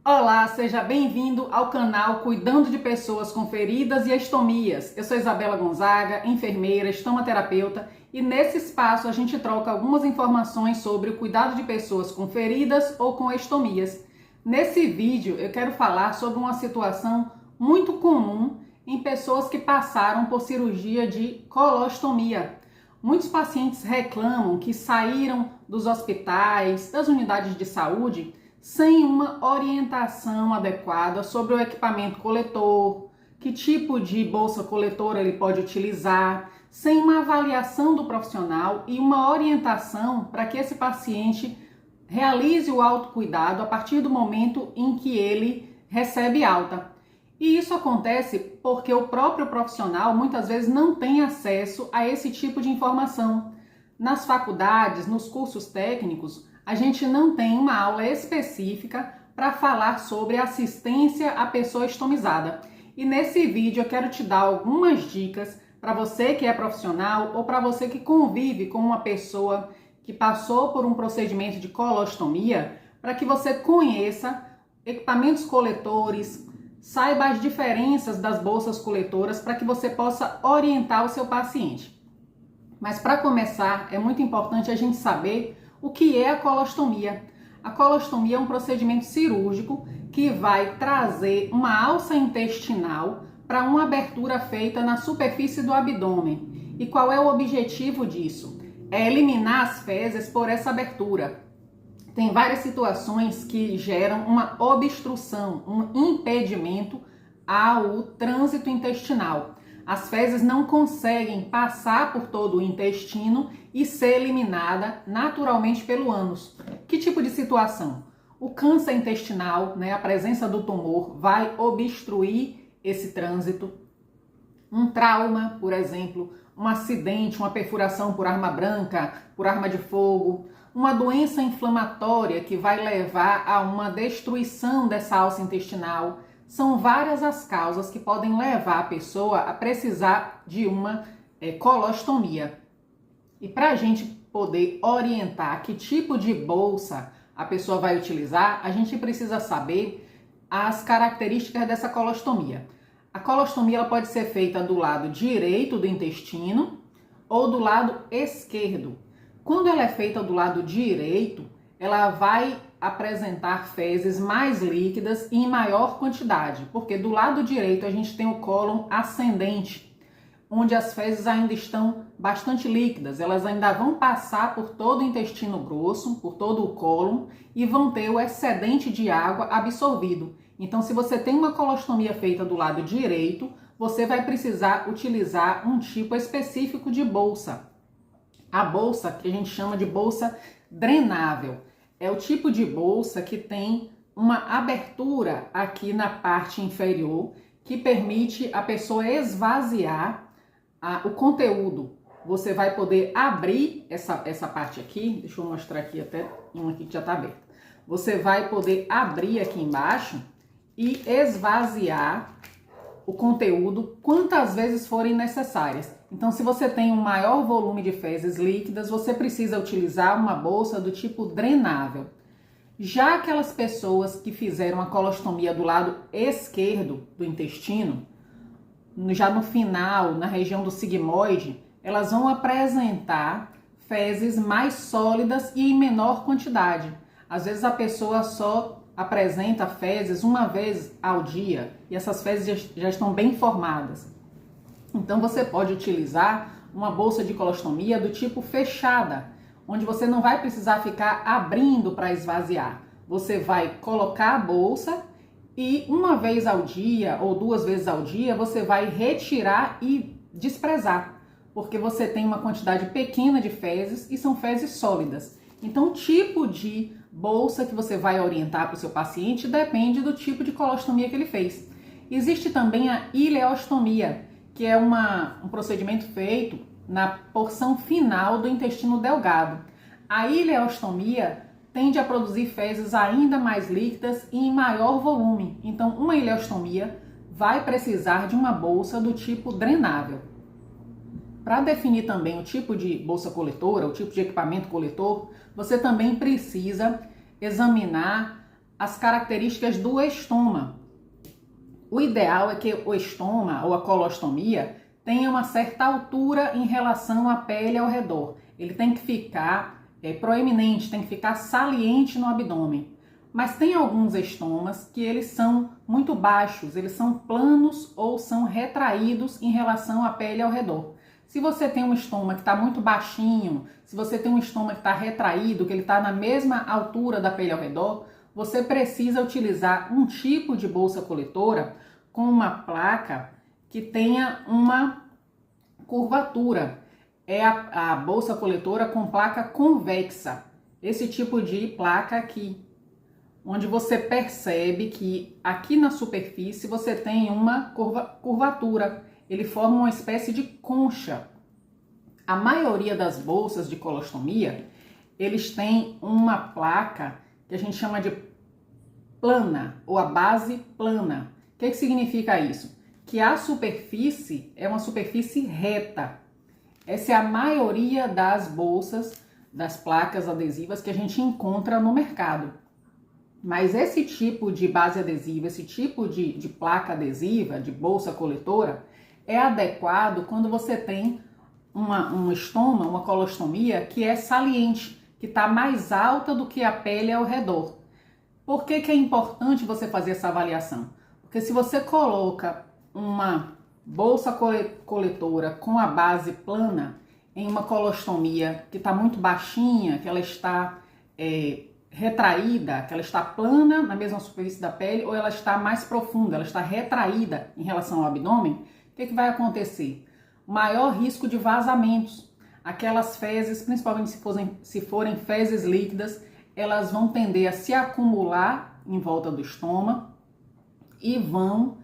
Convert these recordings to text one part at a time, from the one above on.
Olá, seja bem-vindo ao canal Cuidando de Pessoas com Feridas e Estomias. Eu sou Isabela Gonzaga, enfermeira, estomaterapeuta, e nesse espaço a gente troca algumas informações sobre o cuidado de pessoas com feridas ou com estomias. Nesse vídeo eu quero falar sobre uma situação muito comum em pessoas que passaram por cirurgia de colostomia. Muitos pacientes reclamam que saíram dos hospitais, das unidades de saúde, sem uma orientação adequada sobre o equipamento coletor, que tipo de bolsa coletora ele pode utilizar, sem uma avaliação do profissional e uma orientação para que esse paciente realize o autocuidado a partir do momento em que ele recebe alta. E isso acontece porque o próprio profissional muitas vezes não tem acesso a esse tipo de informação. Nas faculdades, nos cursos técnicos, a gente não tem uma aula específica para falar sobre assistência à pessoa estomizada. E nesse vídeo eu quero te dar algumas dicas para você que é profissional ou para você que convive com uma pessoa que passou por um procedimento de colostomia, para que você conheça equipamentos coletores, saiba as diferenças das bolsas coletoras para que você possa orientar o seu paciente. Mas para começar, é muito importante a gente saber o que é a colostomia. A colostomia é um procedimento cirúrgico que vai trazer uma alça intestinal para uma abertura feita na superfície do abdômen. E qual é o objetivo disso? É eliminar as fezes por essa abertura. Tem várias situações que geram uma obstrução, um impedimento ao trânsito intestinal. As fezes não conseguem passar por todo o intestino e ser eliminada naturalmente pelo ânus. Que tipo de situação? O câncer intestinal, a presença do tumor, vai obstruir esse trânsito. Um trauma, por exemplo, um acidente, uma perfuração por arma branca, por arma de fogo, uma doença inflamatória que vai levar a uma destruição dessa alça intestinal. São várias as causas que podem levar a pessoa a precisar de uma colostomia. E para a gente poder orientar que tipo de bolsa a pessoa vai utilizar, a gente precisa saber as características dessa colostomia. A colostomia ela pode ser feita do lado direito do intestino ou do lado esquerdo. Quando ela é feita do lado direito, ela vai apresentar fezes mais líquidas e em maior quantidade, porque do lado direito a gente tem o cólon ascendente, onde as fezes ainda estão bastante líquidas, elas ainda vão passar por todo o intestino grosso, por todo o cólon e vão ter o excedente de água absorvido. Então, se você tem uma colostomia feita do lado direito, você vai precisar utilizar um tipo específico de bolsa. A bolsa que a gente chama de bolsa drenável. É o tipo de bolsa que tem uma abertura aqui na parte inferior que permite a pessoa esvaziar o conteúdo. Você vai poder abrir essa parte aqui, deixa eu mostrar aqui até uma aqui que já está aberta. Você vai poder abrir aqui embaixo e esvaziar o conteúdo quantas vezes forem necessárias. Então, se você tem um maior volume de fezes líquidas, você precisa utilizar uma bolsa do tipo drenável. Já aquelas pessoas que fizeram a colostomia do lado esquerdo do intestino, já no final, na região do sigmoide, elas vão apresentar fezes mais sólidas e em menor quantidade. Às vezes a pessoa só apresenta fezes uma vez ao dia e essas fezes já estão bem formadas. Então você pode utilizar uma bolsa de colostomia do tipo fechada, onde você não vai precisar ficar abrindo para esvaziar. Você vai colocar a bolsa e uma vez ao dia ou duas vezes ao dia você vai retirar e desprezar, porque você tem uma quantidade pequena de fezes e são fezes sólidas. Então o tipo de bolsa que você vai orientar para o seu paciente depende do tipo de colostomia que ele fez. Existe também a ileostomia, que é um procedimento feito na porção final do intestino delgado. A ileostomia tende a produzir fezes ainda mais líquidas e em maior volume. Então, uma ileostomia vai precisar de uma bolsa do tipo drenável. Para definir também o tipo de bolsa coletora, o tipo de equipamento coletor, você também precisa examinar as características do estoma. O ideal é que o estoma ou a colostomia tenha uma certa altura em relação à pele ao redor. Ele tem que ficar proeminente, tem que ficar saliente no abdômen. Mas tem alguns estomas que eles são muito baixos, eles são planos ou são retraídos em relação à pele ao redor. Se você tem um estômago que está muito baixinho, se você tem um estômago que está retraído, que ele está na mesma altura da pele ao redor, você precisa utilizar um tipo de bolsa coletora com uma placa que tenha uma curvatura. É a bolsa coletora com placa convexa. Esse tipo de placa aqui, onde você percebe que aqui na superfície você tem uma curvatura. Ele forma uma espécie de concha. A maioria das bolsas de colostomia, eles têm uma placa que a gente chama de plana, ou a base plana. O que significa isso? Que a superfície é uma superfície reta. Essa é a maioria das bolsas, das placas adesivas que a gente encontra no mercado. Mas esse tipo de base adesiva, esse tipo de placa adesiva, de bolsa coletora, é adequado quando você tem um estoma, uma colostomia que é saliente, que está mais alta do que a pele ao redor. Por que é importante você fazer essa avaliação? Porque se você coloca uma bolsa coletora com a base plana em uma colostomia que está muito baixinha, que ela está retraída, que ela está plana na mesma superfície da pele, ou ela está mais profunda, ela está retraída em relação ao abdômen, o que vai acontecer? Maior risco de vazamentos. Aquelas fezes, principalmente se forem fezes líquidas, elas vão tender a se acumular em volta do estômago e vão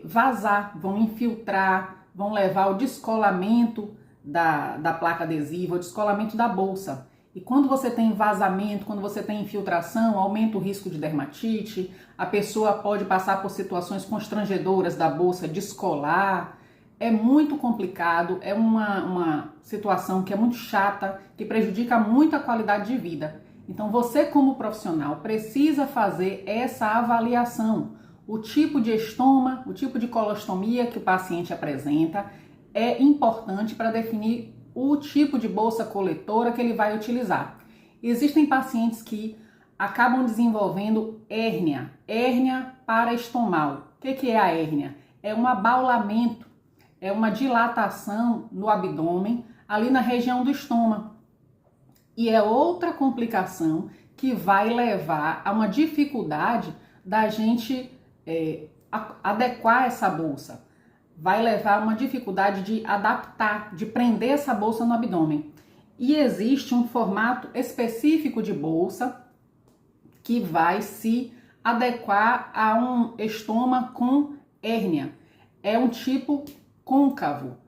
vazar, vão infiltrar, vão levar ao descolamento da placa adesiva, ao descolamento da bolsa. E quando você tem vazamento, quando você tem infiltração, aumenta o risco de dermatite, a pessoa pode passar por situações constrangedoras da bolsa descolar. É muito complicado, é uma situação que é muito chata, que prejudica muito a qualidade de vida. Então você, como profissional, precisa fazer essa avaliação. O tipo de estoma, o tipo de colostomia que o paciente apresenta é importante para definir o tipo de bolsa coletora que ele vai utilizar. Existem pacientes que acabam desenvolvendo hérnia paraestomal. O que é a hérnia? É um abaulamento, é uma dilatação no abdômen, ali na região do estômago. E é outra complicação que vai levar a uma dificuldade da gente adequar essa bolsa. Vai levar a uma dificuldade de adaptar, de prender essa bolsa no abdômen. E existe um formato específico de bolsa que vai se adequar a um estômago com hérnia. É um tipo côncavo.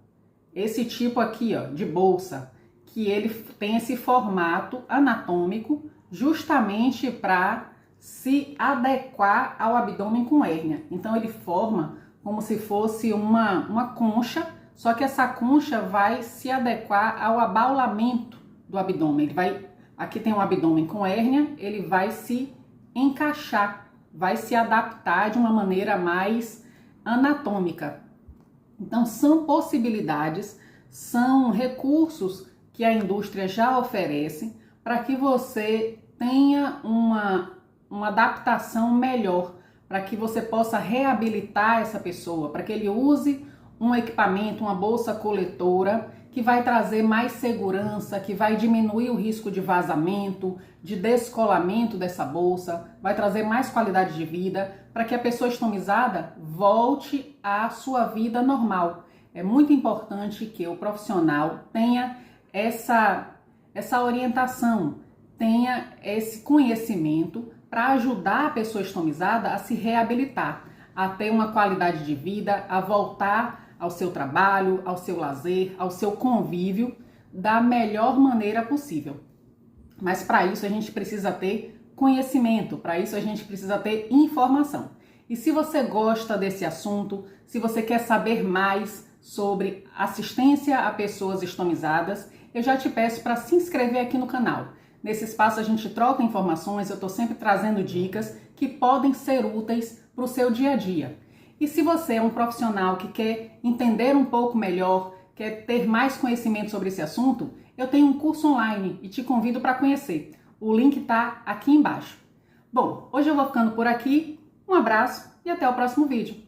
Esse tipo aqui, ó, de bolsa, que ele tem esse formato anatômico justamente para se adequar ao abdômen com hérnia. Então ele forma como se fosse uma concha, só que essa concha vai se adequar ao abaulamento do abdômen. Aqui tem um abdômen com hérnia, ele vai se encaixar, vai se adaptar de uma maneira mais anatômica. Então são possibilidades, são recursos que a indústria já oferece para que você tenha uma adaptação melhor, para que você possa reabilitar essa pessoa, para que ele use um equipamento, uma bolsa coletora que vai trazer mais segurança, que vai diminuir o risco de vazamento, de descolamento dessa bolsa, vai trazer mais qualidade de vida, para que a pessoa estomizada volte à sua vida normal. É muito importante que o profissional tenha essa orientação, tenha esse conhecimento para ajudar a pessoa estomizada a se reabilitar, a ter uma qualidade de vida, a voltar ao seu trabalho, ao seu lazer, ao seu convívio da melhor maneira possível. Mas para isso a gente precisa ter conhecimento, para isso a gente precisa ter informação. E se você gosta desse assunto, se você quer saber mais sobre assistência a pessoas estomizadas, eu já te peço para se inscrever aqui no canal. Nesse espaço a gente troca informações, eu estou sempre trazendo dicas que podem ser úteis para o seu dia a dia. E se você é um profissional que quer entender um pouco melhor, quer ter mais conhecimento sobre esse assunto, eu tenho um curso online e te convido para conhecer. O link está aqui embaixo. Bom, hoje eu vou ficando por aqui. Um abraço e até o próximo vídeo.